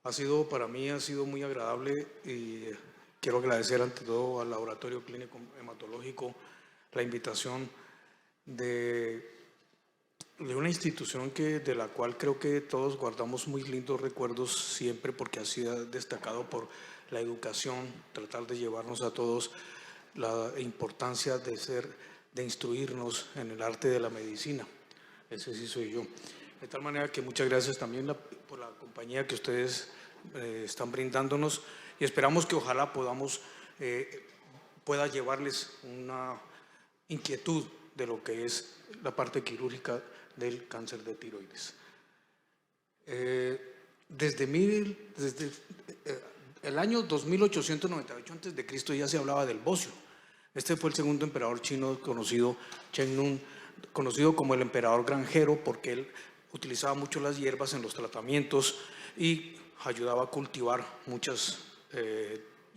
Para mí ha sido muy agradable y quiero agradecer ante todo al Laboratorio Clínico Hematológico la invitación de una institución de la cual creo que todos guardamos muy lindos recuerdos siempre, porque ha sido destacado por la educación, tratar de llevarnos a todos la importancia de instruirnos en el arte de la medicina. Ese sí soy yo. De tal manera que muchas gracias también por la compañía que ustedes están brindándonos, y esperamos que ojalá pueda llevarles una inquietud de lo que es la parte quirúrgica del cáncer de tiroides. Desde el año 2898 a.C. ya se hablaba del bocio. Este fue el segundo emperador chino conocido, Cheng Nung, conocido como el emperador granjero, porque él utilizaba mucho las hierbas en los tratamientos y ayudaba a cultivar muchas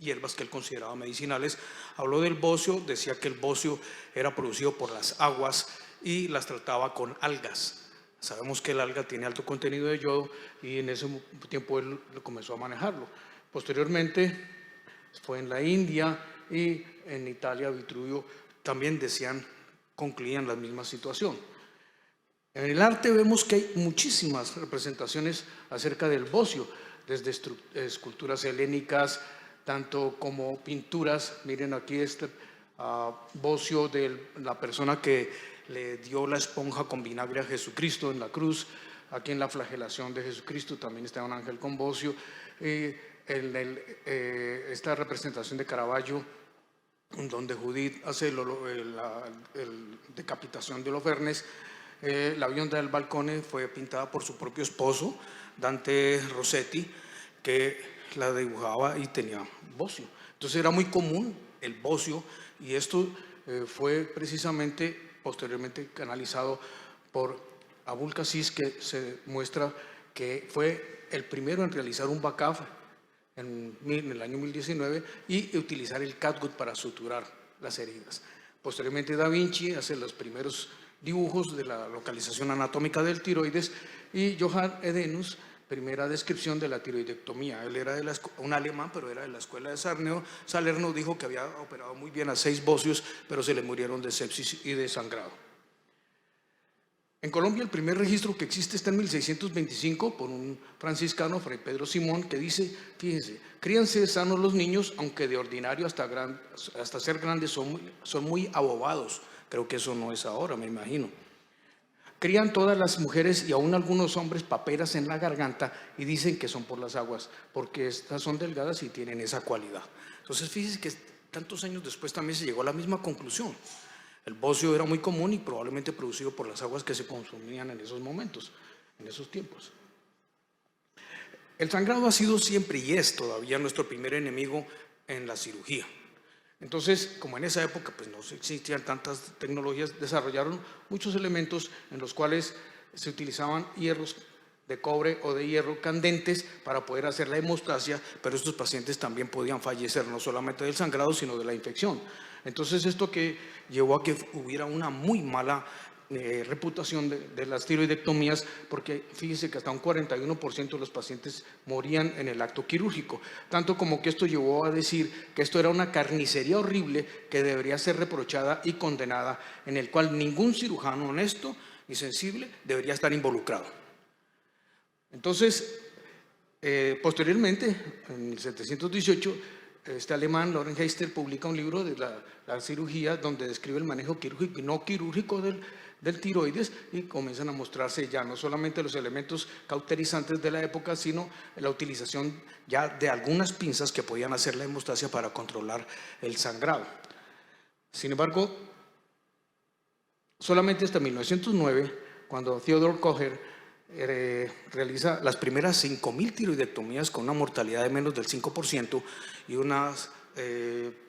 hierbas que él consideraba medicinales. Habló del bocio, decía que el bocio era producido por las aguas y las trataba con algas. Sabemos que el alga tiene alto contenido de yodo y en ese tiempo él comenzó a manejarlo. Posteriormente fue en la India y en Italia, Vitruvio, también concluían la misma situación. En el arte vemos que hay muchísimas representaciones acerca del bocio, desde esculturas helénicas, tanto como pinturas. Miren aquí este bocio de la persona que le dio la esponja con vinagre a Jesucristo en la cruz. Aquí en la flagelación de Jesucristo también está un ángel con bocio. Esta representación de Caravaggio, donde Judith hace la decapitación de Holofernes. La Bionda del Balcone fue pintada por su propio esposo, Dante Rossetti, que la dibujaba y tenía bocio. Entonces era muy común el bocio, y esto fue precisamente posteriormente canalizado por Abul Qasis, que se muestra que fue el primero en realizar un Bakaf en el año 1019 y utilizar el catgut para suturar las heridas. Posteriormente Da Vinci hace los primeros dibujos de la localización anatómica del tiroides, y Johann Edenus, primera descripción de la tiroidectomía. Él era un alemán, pero era de la escuela de Salerno. Dijo que había operado muy bien a 6 bocios, pero se le murieron de sepsis y de sangrado. En Colombia el primer registro que existe está en 1625 por un franciscano, Fray Pedro Simón, que dice, fíjense: críanse sanos los niños, aunque de ordinario hasta ser grandes son muy abobados. Creo que eso no es ahora, me imagino. Crían todas las mujeres y aún algunos hombres paperas en la garganta, y dicen que son por las aguas, porque estas son delgadas y tienen esa cualidad. Entonces fíjense que tantos años después también se llegó a la misma conclusión. El bocio era muy común y probablemente producido por las aguas que se consumían en esos momentos, en esos tiempos. El sangrado ha sido siempre y es todavía nuestro primer enemigo en la cirugía. Entonces, como en esa época pues no existían tantas tecnologías, desarrollaron muchos elementos en los cuales se utilizaban hierros de cobre o de hierro candentes para poder hacer la hemostasia, pero estos pacientes también podían fallecer no solamente del sangrado, sino de la infección. Entonces esto que llevó a que hubiera una muy mala reputación de las tiroidectomías, porque fíjense que hasta un 41% de los pacientes morían en el acto quirúrgico, tanto como que esto llevó a decir que esto era una carnicería horrible que debería ser reprochada y condenada, en el cual ningún cirujano honesto y sensible debería estar involucrado. Entonces, posteriormente, en 1718, este alemán, Lorenz Heister, publica un libro de la cirugía, donde describe el manejo quirúrgico y no quirúrgico del tiroides, y comienzan a mostrarse ya no solamente los elementos cauterizantes de la época, sino la utilización ya de algunas pinzas que podían hacer la hemostasia para controlar el sangrado. Sin embargo, solamente hasta 1909, cuando Theodor Kocher realiza las primeras 5.000 tiroidectomías con una mortalidad de menos del 5% y una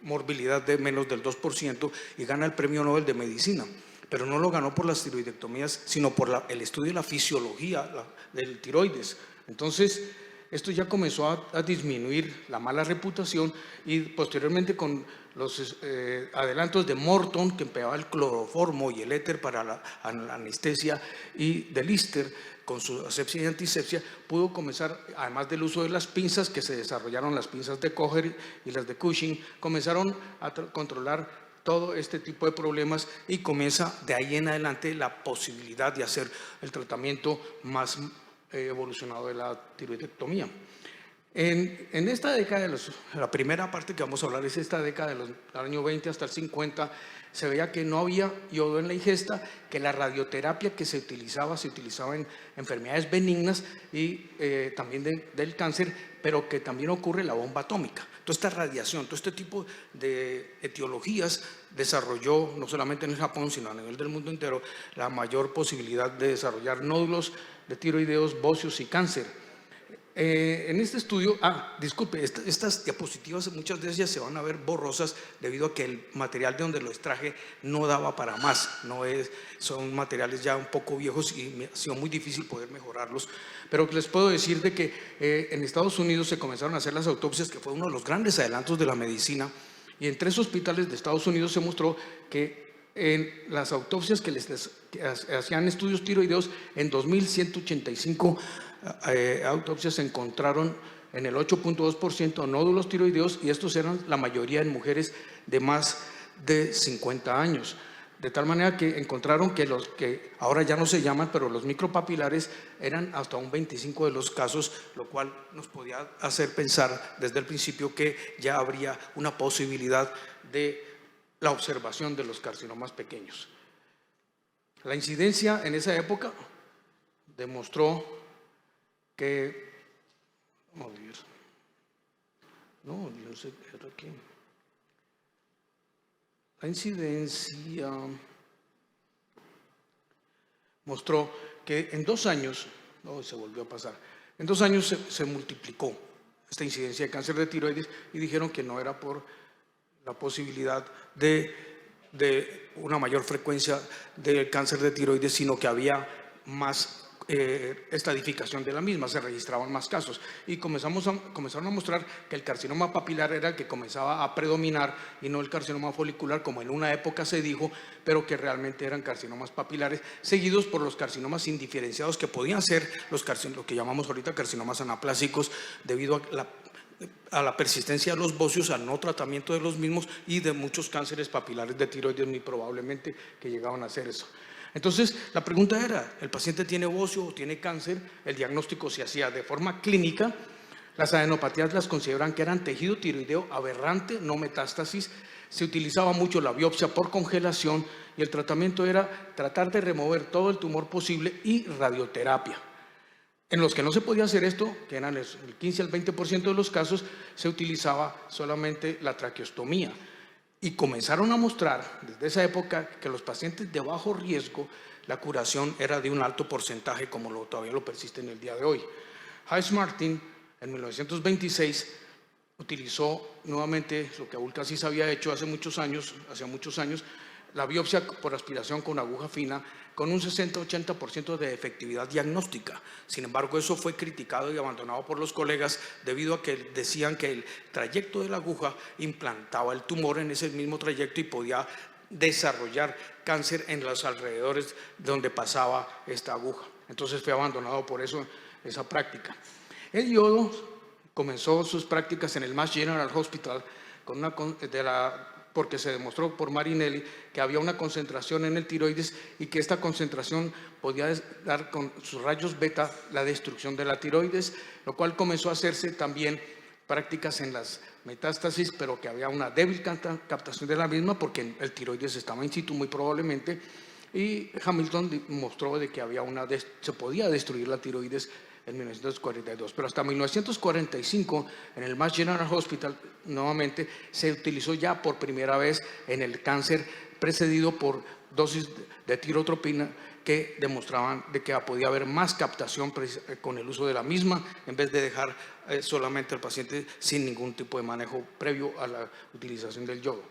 morbilidad de menos del 2%, y gana el premio Nobel de Medicina. Pero no lo ganó por las tiroidectomías, sino por el estudio de la fisiología del tiroides. Entonces, esto ya comenzó a disminuir la mala reputación y posteriormente con los adelantos de Morton, que empleaba el cloroformo y el éter para la anestesia, y de Lister, con su asepsia y antisepsia, pudo comenzar, además del uso de las pinzas, que se desarrollaron las pinzas de Kocher y las de Cushing, comenzaron a controlar todo este tipo de problemas y comienza de ahí en adelante la posibilidad de hacer el tratamiento más evolucionado de la tiroidectomía. En esta década, la primera parte que vamos a hablar es esta década del año 20 hasta el 50, se veía que no había yodo en la ingesta, que la radioterapia que se utilizaba en enfermedades benignas y también del cáncer, pero que también ocurre la bomba atómica. Toda esta radiación, todo este tipo de etiologías desarrolló, no solamente en el Japón, sino a nivel del mundo entero, la mayor posibilidad de desarrollar nódulos de tiroideos, bóceos y cáncer. En este estudio, disculpe, estas diapositivas muchas de ellas se van a ver borrosas debido a que el material de donde lo extraje no daba para más, son materiales ya un poco viejos y me ha sido muy difícil poder mejorarlos, pero les puedo decir de que en Estados Unidos se comenzaron a hacer las autopsias, que fue uno de los grandes adelantos de la medicina, y en 3 hospitales de Estados Unidos se mostró que en las autopsias que hacían estudios tiroideos, en 2.185 autopsias se encontraron en el 8.2% nódulos tiroideos, y estos eran la mayoría en mujeres de más de 50 años. De tal manera que encontraron que los que ahora ya no se llaman, pero los micropapilares eran hasta un 25% de los casos, lo cual nos podía hacer pensar desde el principio que ya habría una posibilidad de la observación de los carcinomas pequeños. La incidencia en esa época demostró que, vamos a ver, no sé qué era aquí. La incidencia mostró que en 2 años, se volvió a pasar, en 2 años se multiplicó esta incidencia de cáncer de tiroides, y dijeron que no era por la posibilidad de una mayor frecuencia del cáncer de tiroides, sino que había más estadificación de la misma, se registraban más casos, y comenzaron a mostrar que el carcinoma papilar era el que comenzaba a predominar y no el carcinoma folicular, como en una época se dijo, pero que realmente eran carcinomas papilares, seguidos por los carcinomas indiferenciados, que podían ser lo que llamamos ahorita carcinomas anaplásicos, debido a la persistencia de los bóceos, al no tratamiento de los mismos y de muchos cánceres papilares de tiroides, muy probablemente que llegaban a hacer eso. Entonces, la pregunta era, ¿el paciente tiene bóceo o tiene cáncer? El diagnóstico se hacía de forma clínica. Las adenopatías las consideran que eran tejido tiroideo aberrante, no metástasis. Se utilizaba mucho la biopsia por congelación y el tratamiento era tratar de remover todo el tumor posible y radioterapia. En los que no se podía hacer esto, que eran el 15 al 20% de los casos, se utilizaba solamente la traqueostomía. Y comenzaron a mostrar desde esa época que los pacientes de bajo riesgo, la curación era de un alto porcentaje, como todavía lo persiste en el día de hoy. Hayes Martin, en 1926, utilizó nuevamente lo que Abulcasis había hecho hace muchos años, la biopsia por aspiración con aguja fina, con un 60-80% de efectividad diagnóstica. Sin embargo, eso fue criticado y abandonado por los colegas debido a que decían que el trayecto de la aguja implantaba el tumor en ese mismo trayecto y podía desarrollar cáncer en los alrededores donde pasaba esta aguja. Entonces fue abandonado por eso esa práctica. El yodo comenzó sus prácticas en el Mass General Hospital porque se demostró por Marinelli que había una concentración en el tiroides y que esta concentración podía dar con sus rayos beta la destrucción de la tiroides, lo cual comenzó a hacerse también prácticas en las metástasis, pero que había una débil captación de la misma porque el tiroides estaba in situ muy probablemente, y Hamilton mostró de que se podía destruir la tiroides en 1942, pero hasta 1945 en el Mass General Hospital nuevamente se utilizó ya por primera vez en el cáncer, precedido por dosis de tirotropina que demostraban de que podía haber más captación con el uso de la misma, en vez de dejar solamente al paciente sin ningún tipo de manejo previo a la utilización del yodo.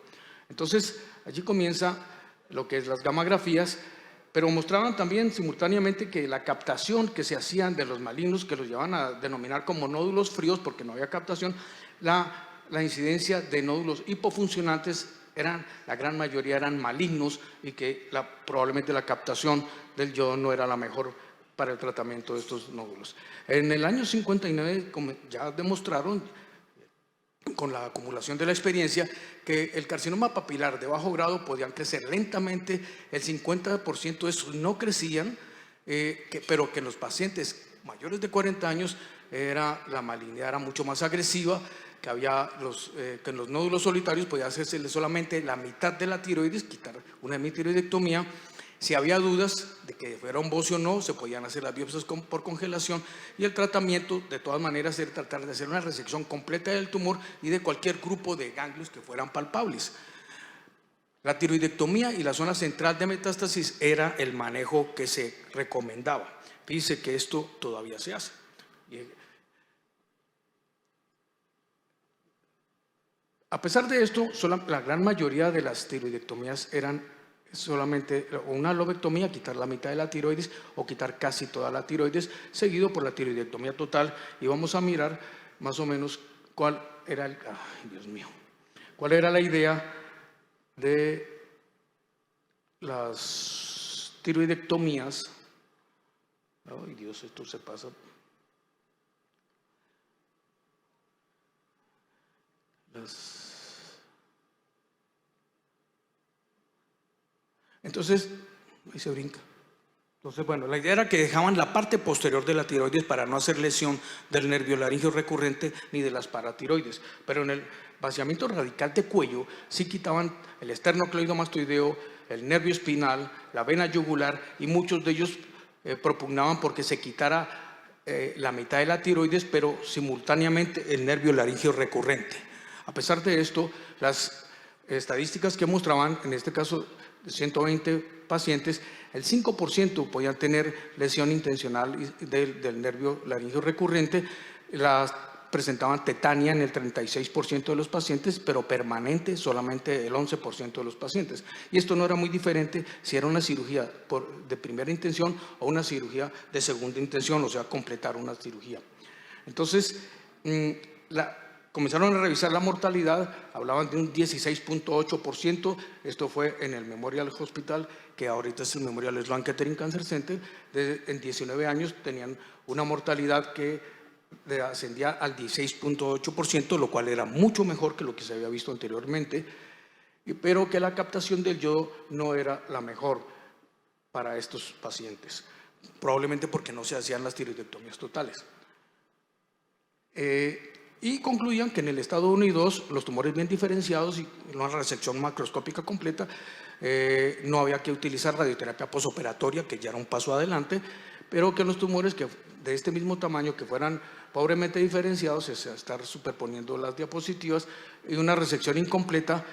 Entonces allí comienza lo que es las gammagrafías, pero mostraban también simultáneamente que la captación que se hacían de los malignos, que los llevaban a denominar como nódulos fríos porque no había captación, la incidencia de nódulos hipofuncionantes la gran mayoría eran malignos y que probablemente la captación del yodo no era la mejor para el tratamiento de estos nódulos. En el año 59 ya demostraron, con la acumulación de la experiencia, que el carcinoma papilar de bajo grado podían crecer lentamente, el 50% de esos no crecían, pero que en los pacientes mayores de 40 años la malignidad era mucho más agresiva, que en los nódulos solitarios podía hacerse solamente la mitad de la tiroides, quitar una hemitiroidectomía. Si había dudas de que fuera un bocio o no, se podían hacer las biopsias por congelación, y el tratamiento de todas maneras era tratar de hacer una resección completa del tumor y de cualquier grupo de ganglios que fueran palpables. La tiroidectomía y la zona central de metástasis era el manejo que se recomendaba. Fíjense que esto todavía se hace. A pesar de esto, la gran mayoría de las tiroidectomías eran solamente una lobectomía, quitar la mitad de la tiroides o quitar casi toda la tiroides, seguido por la tiroidectomía total. Y vamos a mirar más o menos cuál era cuál era la idea de las tiroidectomías. Ay, Dios, esto se pasa. Entonces, ahí se brinca. Entonces, bueno, la idea era que dejaban la parte posterior de la tiroides para no hacer lesión del nervio laringio recurrente ni de las paratiroides. Pero en el vaciamiento radical de cuello sí quitaban el esternocleidomastoideo, el nervio espinal, la vena yugular, y muchos de ellos propugnaban porque se quitara la mitad de la tiroides, pero simultáneamente el nervio laringio recurrente. A pesar de esto, las estadísticas que mostraban, en este caso de 120 pacientes, el 5% podían tener lesión intencional del nervio laringio recurrente, presentaban tetania en el 36% de los pacientes, pero permanente solamente el 11% de los pacientes. Y esto no era muy diferente si era una cirugía de primera intención o una cirugía de segunda intención, o sea, completar una cirugía. Entonces, comenzaron a revisar la mortalidad, hablaban de un 16.8%, esto fue en el Memorial Hospital, que ahorita es el Memorial Sloan Kettering Cancer Center. En 19 años tenían una mortalidad que ascendía al 16.8%, lo cual era mucho mejor que lo que se había visto anteriormente, pero que la captación del yodo no era la mejor para estos pacientes, probablemente porque no se hacían las tiroidectomías totales. Y concluían que en el estado 1 y 2, los tumores bien diferenciados y una resección macroscópica completa, no había que utilizar radioterapia posoperatoria, que ya era un paso adelante, pero que los tumores de este mismo tamaño, que fueran pobremente diferenciados, estar superponiendo las diapositivas, y una resección incompleta,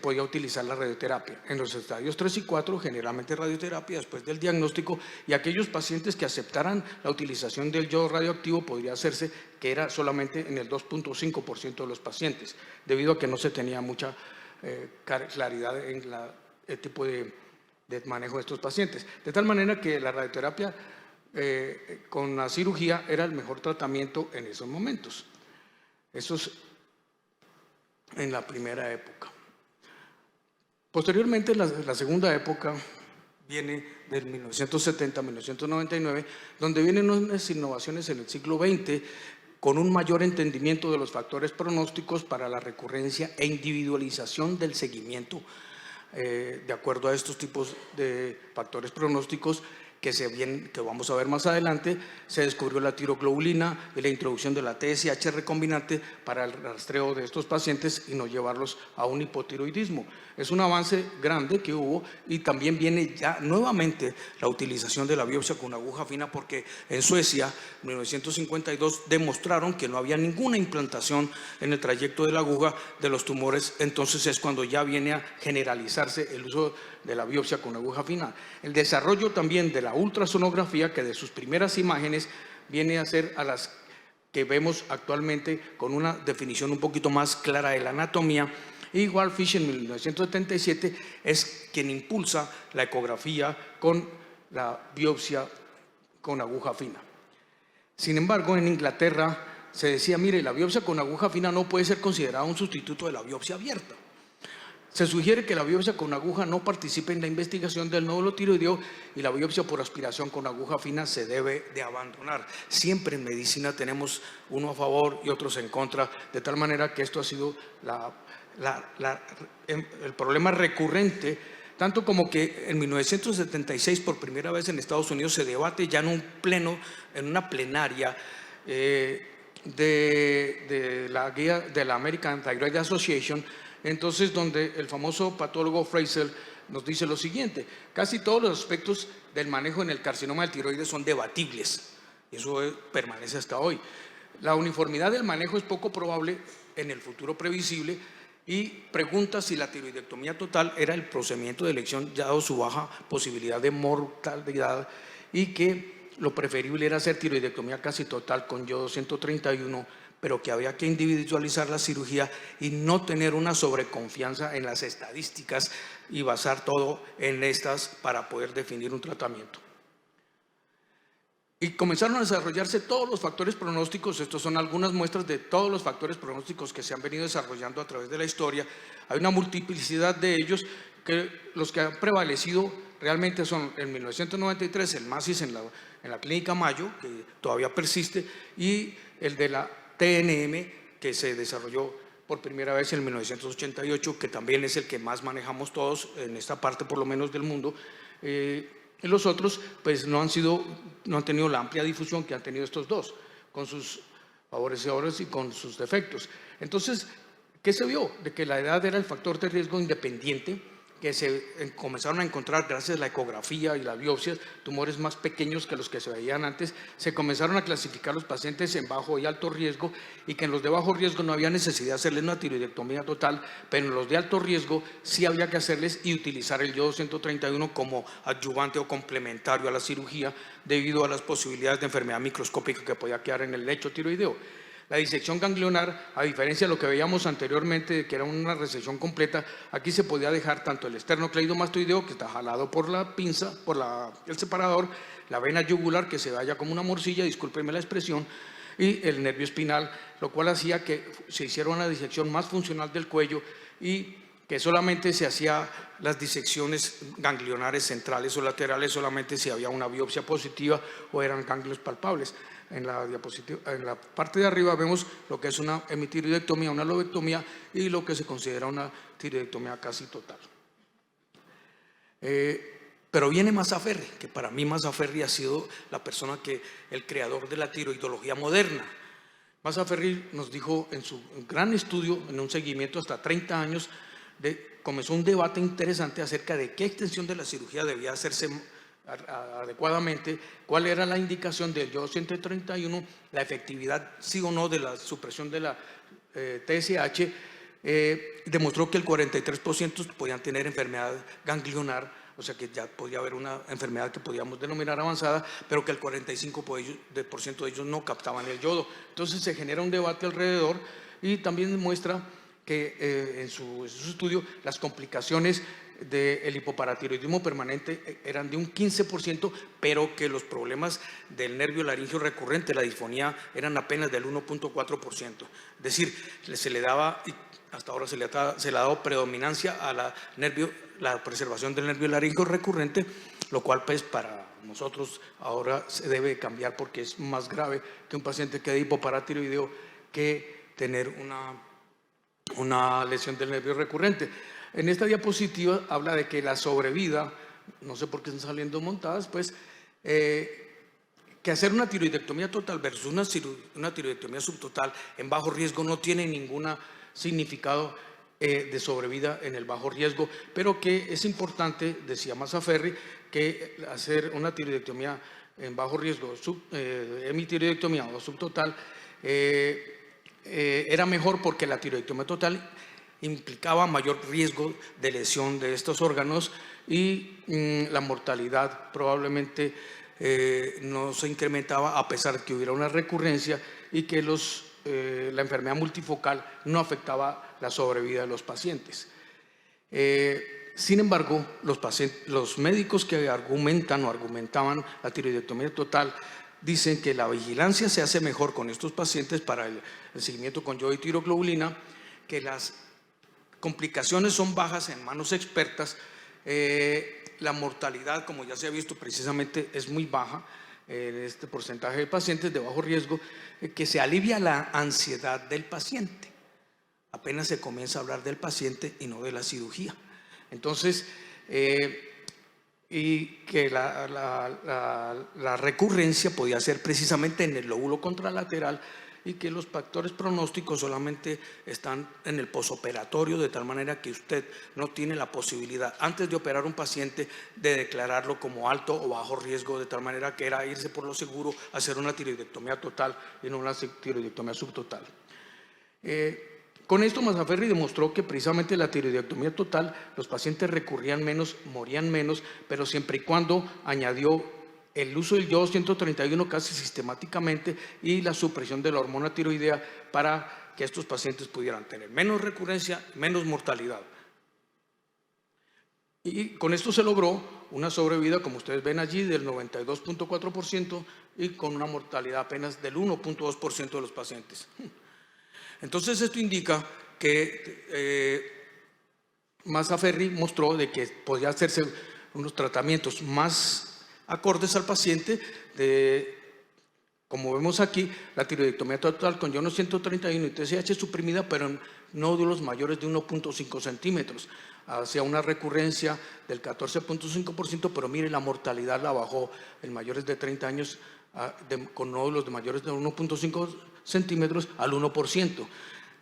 podía utilizar la radioterapia. En los estadios 3 y 4, generalmente radioterapia después del diagnóstico, y aquellos pacientes que aceptaran la utilización del yodo radioactivo podría hacerse, que era solamente en el 2.5% de los pacientes, debido a que no se tenía mucha claridad en el tipo de manejo de estos pacientes. De tal manera que la radioterapia con la cirugía era el mejor tratamiento en esos momentos. Eso es en la primera época. Posteriormente, la segunda época viene del 1970 a 1999, donde vienen unas innovaciones en el siglo XX con un mayor entendimiento de los factores pronósticos para la recurrencia e individualización del seguimiento de acuerdo a estos tipos de factores pronósticos que vamos a ver más adelante. Se descubrió la tiroglobulina y la introducción de la TSH recombinante para el rastreo de estos pacientes y no llevarlos a un hipotiroidismo. Es un avance grande que hubo, y también viene ya nuevamente la utilización de la biopsia con aguja fina, porque en Suecia, en 1952, demostraron que no había ninguna implantación en el trayecto de la aguja de los tumores. Entonces es cuando ya viene a generalizarse el uso de la biopsia con aguja fina. El desarrollo también de la ultrasonografía, que de sus primeras imágenes viene a ser a las que vemos actualmente, con una definición un poquito más clara de la anatomía, Igual Fish en 1977 es quien impulsa la ecografía con la biopsia con aguja fina. Sin embargo, en Inglaterra se decía, mire, la biopsia con aguja fina no puede ser considerada un sustituto de la biopsia abierta. Se sugiere que la biopsia con aguja no participe en la investigación del nódulo tiroideo y la biopsia por aspiración con aguja fina se debe de abandonar. Siempre en medicina tenemos uno a favor y otros en contra, de tal manera que esto ha sido el problema recurrente, tanto como que en 1976 por primera vez en Estados Unidos se debate ya en un pleno, en una plenaria de la guía de la American Thyroid Association. Entonces, donde el famoso patólogo Fraser nos dice lo siguiente: casi todos los aspectos del manejo en el carcinoma del tiroides son debatibles, y eso permanece hasta hoy. La uniformidad del manejo es poco probable en el futuro previsible, y pregunta si la tiroidectomía total era el procedimiento de elección dado su baja posibilidad de mortalidad, y que lo preferible era hacer tiroidectomía casi total con yodo 131, pero que había que individualizar la cirugía y no tener una sobreconfianza en las estadísticas y basar todo en estas para poder definir un tratamiento. Y comenzaron a desarrollarse todos los factores pronósticos. Estos son algunas muestras de todos los factores pronósticos que se han venido desarrollando a través de la historia. Hay una multiplicidad de ellos, que los que han prevalecido realmente son en 1993 el MASIS en la Clínica Mayo, que todavía persiste, y el de la TNM, que se desarrolló por primera vez en 1988, que también es el que más manejamos todos en esta parte por lo menos del mundo. Y los otros pues no han tenido la amplia difusión que han tenido estos dos, con sus favorecedores y con sus defectos. Entonces, ¿qué se vio? De que la edad era el factor de riesgo independiente, que se comenzaron a encontrar gracias a la ecografía y la biopsia, tumores más pequeños que los que se veían antes. Se comenzaron a clasificar los pacientes en bajo y alto riesgo, y que en los de bajo riesgo no había necesidad de hacerles una tiroidectomía total, pero en los de alto riesgo sí había que hacerles y utilizar el yodo 131 como adyuvante o complementario a la cirugía, debido a las posibilidades de enfermedad microscópica que podía quedar en el lecho tiroideo. La disección ganglionar, a diferencia de lo que veíamos anteriormente, que era una resección completa, aquí se podía dejar tanto el esternocleidomastoideo, que está jalado por la pinza, por el separador, la vena yugular, que se vaya como una morcilla, discúlpenme la expresión, y el nervio espinal, lo cual hacía que se hiciera una disección más funcional del cuello, y que solamente se hacía las disecciones ganglionares centrales o laterales solamente si había una biopsia positiva o eran ganglios palpables. En la diapositiva, en la parte de arriba vemos lo que es una hemitiroidectomía, una lobectomía, y lo que se considera una tiroidectomía casi total. Pero viene Mazzaferri, que para mí Mazzaferri ha sido la persona el creador de la tiroidología moderna. Mazzaferri nos dijo en su gran estudio, en un seguimiento hasta 30 años, comenzó un debate interesante acerca de qué extensión de la cirugía debía hacerse adecuadamente, cuál era la indicación del yodo 131, la efectividad sí o no de la supresión de la TSH. Demostró que el 43% podían tener enfermedad ganglionar, o sea que ya podía haber una enfermedad que podíamos denominar avanzada, pero que el 45% de ellos no captaban el yodo. Entonces se genera un debate alrededor, y también muestra que en su estudio las complicaciones del hipoparatiroidismo permanente eran de un 15%, pero que los problemas del nervio laringio recurrente, la disfonía, eran apenas del 1.4%. Es decir, se le daba, hasta ahora se le ha dado predominancia a la preservación del nervio laringio recurrente, lo cual pues para nosotros ahora se debe cambiar, porque es más grave que un paciente quede hipoparatiroideo que tener una lesión del nervio recurrente. En esta diapositiva habla de que la sobrevida, no sé por qué están saliendo montadas, pues, que hacer una tiroidectomía total versus una tiroidectomía subtotal en bajo riesgo no tiene ningún significado de sobrevida en el bajo riesgo, pero que es importante, decía Mazzaferri, que hacer una tiroidectomía en bajo riesgo, hemitiroidectomía o subtotal, era mejor, porque la tiroidectomía total implicaba mayor riesgo de lesión de estos órganos, y la mortalidad probablemente no se incrementaba a pesar de que hubiera una recurrencia, y que los la enfermedad multifocal no afectaba la sobrevida de los pacientes. Sin embargo, los médicos que argumentaban la tiroidectomía total dicen que la vigilancia se hace mejor con estos pacientes para el seguimiento con yodo y tiroglobulina, que las complicaciones son bajas en manos expertas, la mortalidad, como ya se ha visto precisamente, es muy baja en este porcentaje de pacientes de bajo riesgo, que se alivia la ansiedad del paciente. Apenas se comienza a hablar del paciente y no de la cirugía. Entonces, y que la recurrencia podía ser precisamente en el lóbulo contralateral, y que los factores pronósticos solamente están en el posoperatorio, de tal manera que usted no tiene la posibilidad, antes de operar un paciente, de declararlo como alto o bajo riesgo, de tal manera que era irse por lo seguro, hacer una tiroidectomía total y no una tiroidectomía subtotal. Con esto Mazzaferri demostró que precisamente la tiroidectomía total, los pacientes recurrían menos, morían menos, pero siempre y cuando añadió el uso del yodo 131 casi sistemáticamente y la supresión de la hormona tiroidea para que estos pacientes pudieran tener menos recurrencia, menos mortalidad. Y con esto se logró una sobrevida, como ustedes ven allí, del 92.4% y con una mortalidad apenas del 1.2% de los pacientes. Entonces esto indica que Mazzaferri mostró de que podía hacerse unos tratamientos más acordes al paciente, como vemos aquí, la tiroidectomía total con yodo 131 y TSH suprimida, pero en nódulos mayores de 1.5 centímetros, hacia una recurrencia del 14.5%, pero mire, la mortalidad la bajó en mayores de 30 años con nódulos de mayores de 1.5 centímetros al 1%.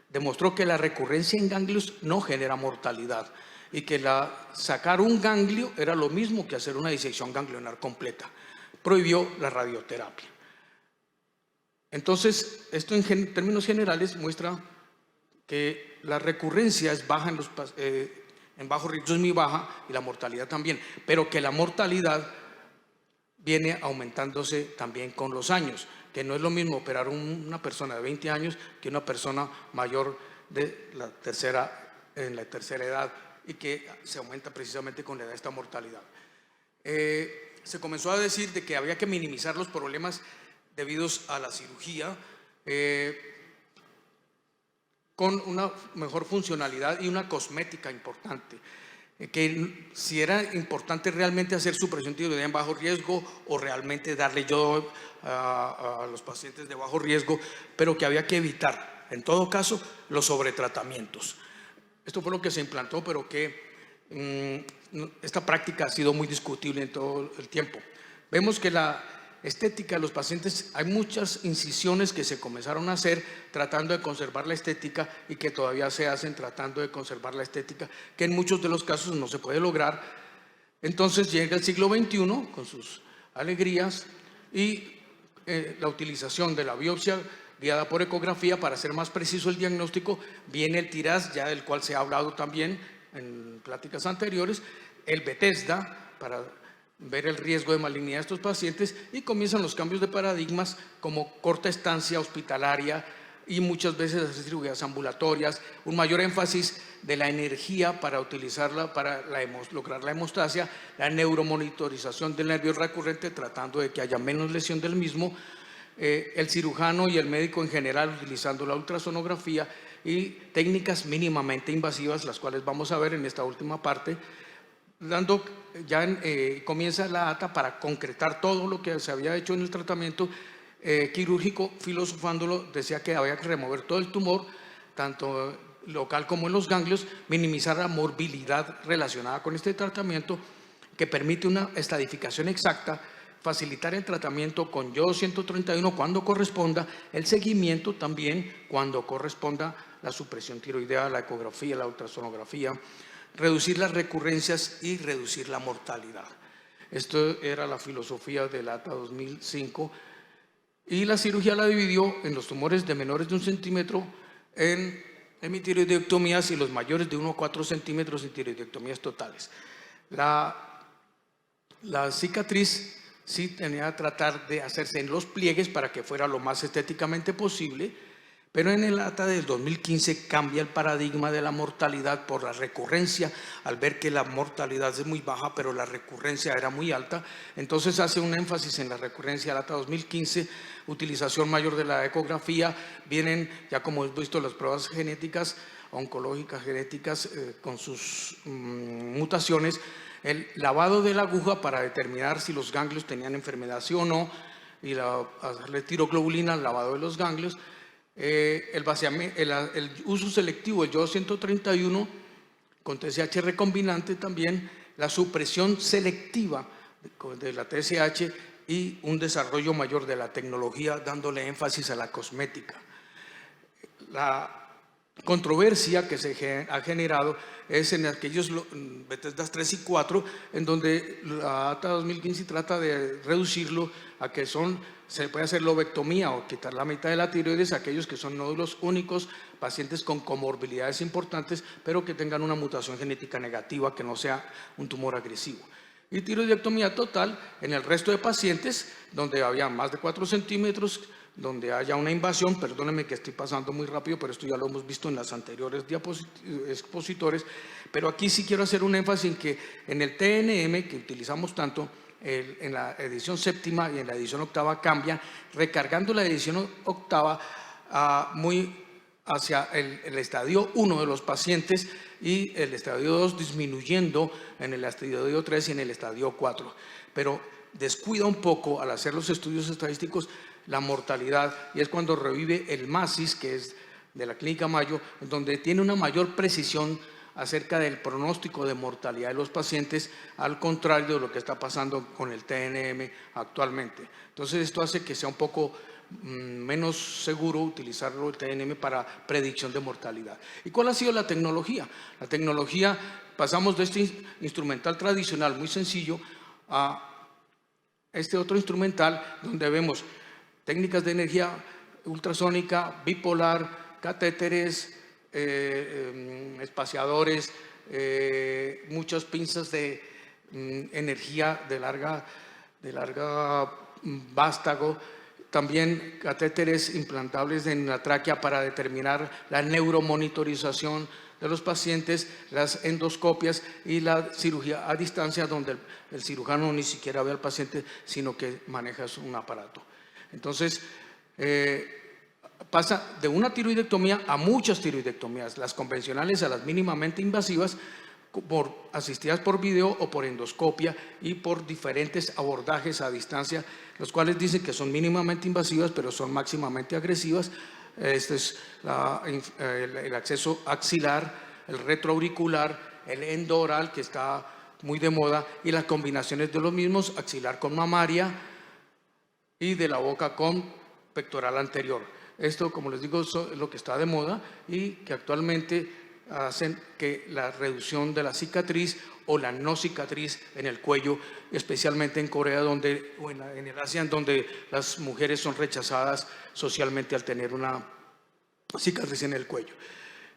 Demostró que la recurrencia en ganglios no genera mortalidad y que sacar un ganglio era lo mismo que hacer una disección ganglionar completa. Prohibió la radioterapia. Entonces, esto en términos generales muestra que la recurrencia es baja en bajo riesgo, es muy baja, y la mortalidad también, pero que la mortalidad viene aumentándose también con los años, que no es lo mismo operar una persona de 20 años que una persona mayor en la tercera edad, y que se aumenta precisamente con la edad esta mortalidad. Se comenzó a decir de que había que minimizar los problemas debidos a la cirugía con una mejor funcionalidad y una cosmética importante. Que si era importante realmente hacer supresión tiroidea en bajo riesgo o realmente darle yodo a los pacientes de bajo riesgo, pero que había que evitar, en todo caso, los sobretratamientos. Esto fue lo que se implantó, pero que esta práctica ha sido muy discutible en todo el tiempo. Vemos que la estética de los pacientes, hay muchas incisiones que se comenzaron a hacer tratando de conservar la estética y que todavía se hacen tratando de conservar la estética, que en muchos de los casos no se puede lograr. Entonces llega el siglo XXI con sus alegrías y la utilización de la biopsia guiada por ecografía para hacer más preciso el diagnóstico. Viene el TIRAS, ya del cual se ha hablado también en pláticas anteriores, el Bethesda para ver el riesgo de malignidad de estos pacientes, y comienzan los cambios de paradigmas como corta estancia hospitalaria y muchas veces hacer cirugías ambulatorias, un mayor énfasis de la energía para utilizarla para lograr la hemostasia, la neuromonitorización del nervio recurrente tratando de que haya menos lesión del mismo, el cirujano y el médico en general utilizando la ultrasonografía y técnicas mínimamente invasivas, las cuales vamos a ver en esta última parte, comienza la ATA para concretar todo lo que se había hecho en el tratamiento quirúrgico, filosofándolo. Decía que había que remover todo el tumor, tanto local como en los ganglios, minimizar la morbilidad relacionada con este tratamiento, que permite una estadificación exacta, facilitar el tratamiento con yodo 131 cuando corresponda, el seguimiento también cuando corresponda, la supresión tiroidea, la ecografía, la ultrasonografía, reducir las recurrencias y reducir la mortalidad. Esto era la filosofía del ATA 2005, y la cirugía la dividió en los tumores de menores de 1 centímetro en hemitiroidectomías y los mayores de 1 a 4 centímetros en tiroidectomías totales. La cicatriz sí tenía que tratar de hacerse en los pliegues para que fuera lo más estéticamente posible, Pero en el ATA del 2015 cambia el paradigma de la mortalidad por la recurrencia, al ver que la mortalidad es muy baja, pero la recurrencia era muy alta. Entonces hace un énfasis en la recurrencia del ATA 2015, utilización mayor de la ecografía, vienen ya como hemos visto las pruebas genéticas, oncológicas, genéticas, con sus mutaciones, el lavado de la aguja para determinar si los ganglios tenían enfermedad sí o no, y hacerle tiroglobulina al lavado de los ganglios. El uso selectivo del yodo 131 con TSH recombinante también, la supresión selectiva de la TSH y un desarrollo mayor de la tecnología dándole énfasis a la cosmética. La controversia que se ha generado es en aquellos Bethesdas 3 y 4, en donde la ATA 2015 trata de reducirlo a que se puede hacer lobectomía o quitar la mitad de la tiroides a aquellos que son nódulos únicos, pacientes con comorbilidades importantes, pero que tengan una mutación genética negativa, que no sea un tumor agresivo. Y tiroidectomía total en el resto de pacientes, donde había más de 4 centímetros, donde haya una invasión, perdónenme que estoy pasando muy rápido, pero esto ya lo hemos visto en las anteriores expositores, pero aquí sí quiero hacer un énfasis en que en el TNM, que utilizamos tanto, en la edición séptima y en la edición octava cambia, recargando la edición octava muy hacia el estadio 1 de los pacientes y el estadio 2 disminuyendo en el estadio 3 y en el estadio 4. Pero descuida un poco al hacer los estudios estadísticos la mortalidad, y es cuando revive el MASIS, que es de la Clínica Mayo, donde tiene una mayor precisión acerca del pronóstico de mortalidad de los pacientes, al contrario de lo que está pasando con el TNM actualmente. Entonces esto hace que sea un poco menos seguro utilizarlo el TNM para predicción de mortalidad. ¿Y cuál ha sido la tecnología? La tecnología, pasamos de este instrumental tradicional muy sencillo a este otro instrumental donde vemos técnicas de energía ultrasónica, bipolar, catéteres, espaciadores, muchas pinzas de energía de larga vástago, también catéteres implantables en la tráquea para determinar la neuromonitorización de los pacientes, las endoscopias y la cirugía a distancia, donde el cirujano ni siquiera ve al paciente, sino que maneja un aparato. Entonces, pasa de una tiroidectomía a muchas tiroidectomías, las convencionales a las mínimamente invasivas, asistidas por video o por endoscopia y por diferentes abordajes a distancia, los cuales dicen que son mínimamente invasivas, pero son máximamente agresivas. Este es el acceso axilar, el retroauricular, el endooral, que está muy de moda, y las combinaciones de los mismos, axilar con mamaria y de la boca con pectoral anterior. Esto, como les digo, es lo que está de moda y que actualmente hacen que la reducción de la cicatriz o la no cicatriz en el cuello, especialmente en Corea o en el ASEAN, donde las mujeres son rechazadas socialmente al tener una cicatriz en el cuello.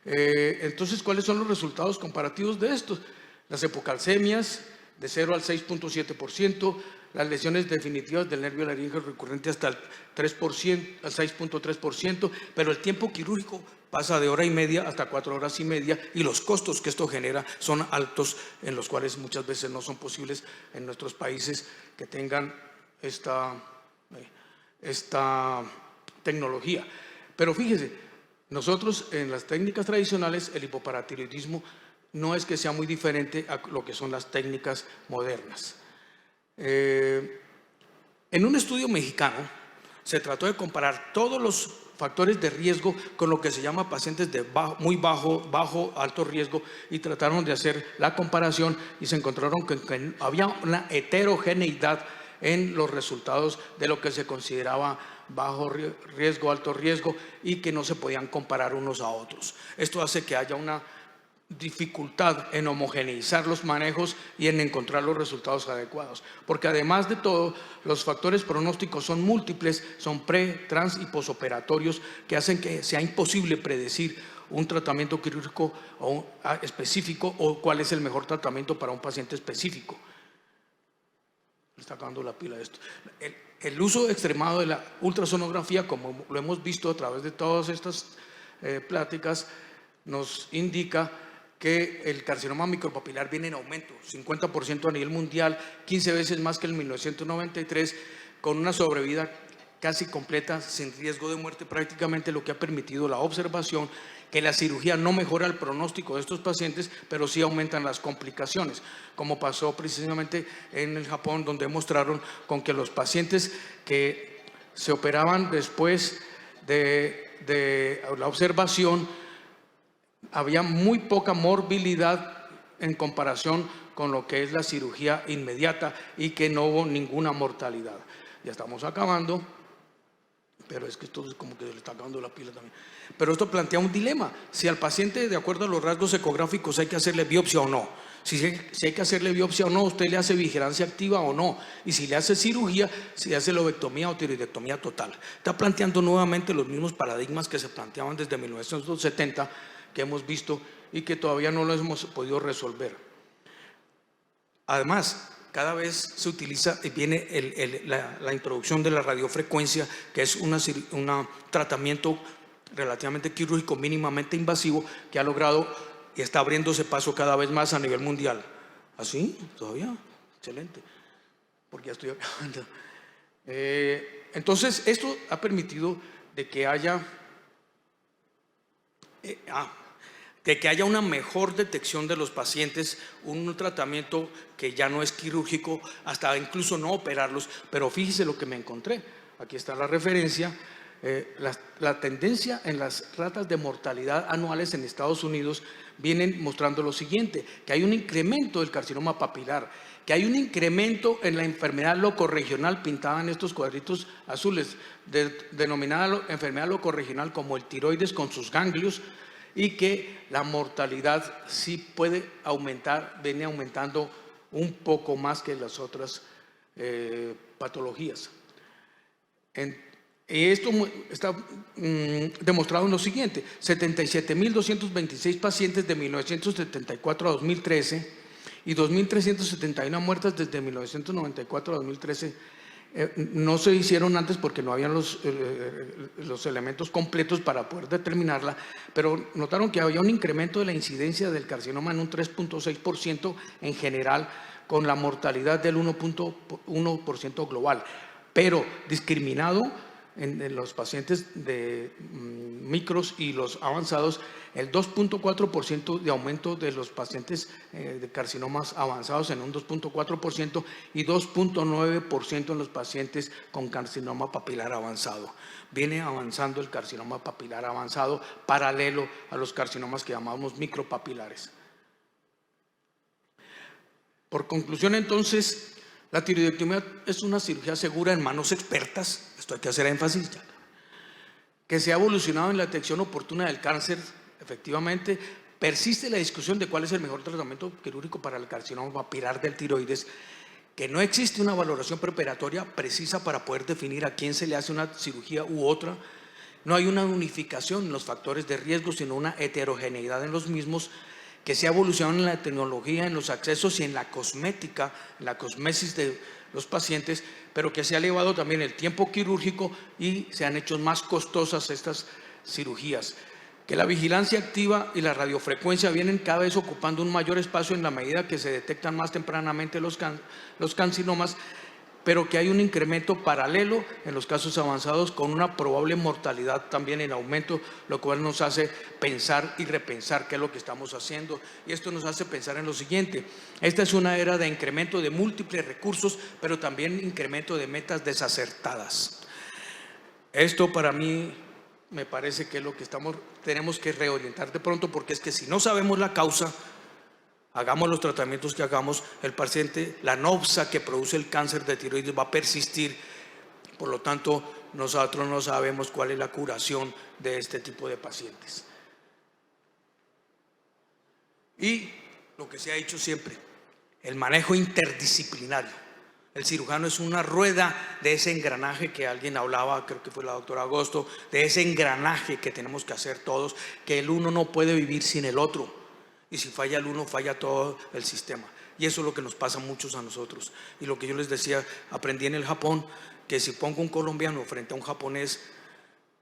Entonces, ¿cuáles son los resultados comparativos de estos? Las epocalcemias de 0 al 6.7%, las lesiones definitivas del nervio laríngeo recurrente hasta el 3%, al 6.3%, pero el tiempo quirúrgico pasa de hora y media hasta 4 horas y media, y los costos que esto genera son altos, en los cuales muchas veces no son posibles en nuestros países que tengan esta tecnología. Pero fíjese, nosotros en las técnicas tradicionales, el hipoparatiroidismo no es que sea muy diferente a lo que son las técnicas modernas. En un estudio mexicano se trató de comparar todos los factores de riesgo con lo que se llama pacientes de muy bajo, alto riesgo, y trataron de hacer la comparación y se encontraron que había una heterogeneidad en los resultados de lo que se consideraba bajo riesgo, alto riesgo, y que no se podían comparar unos a otros. Esto hace que haya una dificultad en homogeneizar los manejos y en encontrar los resultados adecuados, porque además de todo, los factores pronósticos son múltiples, son pre-, trans y posoperatorios, que hacen que sea imposible predecir un tratamiento quirúrgico específico o cuál es el mejor tratamiento para un paciente específico. Me está acabando la pila de esto. el uso extremado de la ultrasonografía, como lo hemos visto a través de todas estas pláticas, nos indica que el carcinoma micropapilar viene en aumento, 50% a nivel mundial, 15 veces más que en 1993, con una sobrevida casi completa, sin riesgo de muerte, prácticamente lo que ha permitido la observación que la cirugía no mejora el pronóstico de estos pacientes, pero sí aumentan las complicaciones, como pasó precisamente en el Japón, donde mostraron con que los pacientes que se operaban después de la observación, había muy poca morbilidad en comparación con lo que es la cirugía inmediata y que no hubo ninguna mortalidad. Ya estamos acabando, pero es que esto es como que le está acabando la pila también. Pero esto plantea un dilema: si al paciente, de acuerdo a los rasgos ecográficos, hay que hacerle biopsia o no. Si hay que hacerle biopsia o no, usted le hace vigilancia activa o no. Y si le hace cirugía, si le hace lobectomía o tiroidectomía total. Está planteando nuevamente los mismos paradigmas que se planteaban desde 1970, que hemos visto y que todavía no los hemos podido resolver. Además, cada vez se utiliza, viene la introducción de la radiofrecuencia, que es un tratamiento relativamente quirúrgico, mínimamente invasivo, que ha logrado y está abriéndose paso cada vez más a nivel mundial. ¿Así? ¿Todavía? Excelente, porque ya estoy acabando. Entonces, esto ha permitido de que haya una mejor detección de los pacientes, un tratamiento que ya no es quirúrgico, hasta incluso no operarlos. Pero fíjese lo que me encontré. Aquí está la referencia. La tendencia en las ratas de mortalidad anuales en Estados Unidos vienen mostrando lo siguiente: que hay un incremento del carcinoma papilar, que hay un incremento en la enfermedad locorregional, pintada en estos cuadritos azules, denominada enfermedad locorregional como el tiroides con sus ganglios, y que la mortalidad sí puede aumentar, viene aumentando un poco más que las otras patologías. Esto está demostrado en lo siguiente: 77.226 pacientes de 1974 a 2013 y 2.371 muertes desde 1994 a 2013 no se hicieron antes porque no habían los elementos completos para poder determinarla, pero notaron que había un incremento de la incidencia del carcinoma en un 3.6% en general, con la mortalidad del 1.1% global, pero discriminado en los pacientes de micros y los avanzados, el 2.4% de aumento de los pacientes de carcinomas avanzados en un 2.4% y 2.9% en los pacientes con carcinoma papilar avanzado. Viene avanzando el carcinoma papilar avanzado paralelo a los carcinomas que llamamos micropapilares. Por conclusión, entonces, la tiroidectomía es una cirugía segura en manos expertas. Esto hay que hacer énfasis ya. Que se ha evolucionado en la detección oportuna del cáncer. Efectivamente, persiste la discusión de cuál es el mejor tratamiento quirúrgico para el carcinoma papilar del tiroides, que no existe una valoración preoperatoria precisa para poder definir a quién se le hace una cirugía u otra. No hay una unificación en los factores de riesgo, sino una heterogeneidad en los mismos, que se ha evolucionado en la tecnología, en los accesos y en la cosmética, en la cosmesis de los pacientes, pero que se ha elevado también el tiempo quirúrgico y se han hecho más costosas estas cirugías. Que la vigilancia activa y la radiofrecuencia vienen cada vez ocupando un mayor espacio en la medida que se detectan más tempranamente los carcinomas, pero que hay un incremento paralelo en los casos avanzados con una probable mortalidad también en aumento, lo cual nos hace pensar y repensar qué es lo que estamos haciendo. Y esto nos hace pensar en lo siguiente: esta es una era de incremento de múltiples recursos, pero también incremento de metas desacertadas. Esto para mí me parece que es lo que tenemos que reorientar de pronto, porque es que si no sabemos la causa, hagamos los tratamientos que hagamos, el paciente, la nopsa que produce el cáncer de tiroides va a persistir. Por lo tanto, nosotros no sabemos cuál es la curación de este tipo de pacientes. Y lo que se ha dicho siempre, el manejo interdisciplinario. El cirujano es una rueda de ese engranaje que alguien hablaba, creo que fue la doctora Agosto, de ese engranaje que tenemos que hacer todos, que el uno no puede vivir sin el otro. Y si falla el uno, falla todo el sistema. Y eso es lo que nos pasa a muchos a nosotros. Y lo que yo les decía, aprendí en el Japón, que si pongo un colombiano frente a un japonés,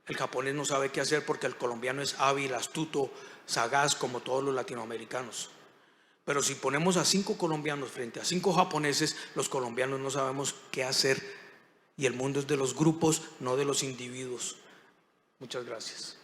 el japonés no sabe qué hacer porque el colombiano es hábil, astuto, sagaz como todos los latinoamericanos. Pero si ponemos a 5 colombianos frente a 5 japoneses, los colombianos no sabemos qué hacer, y el mundo es de los grupos, no de los individuos. Muchas gracias.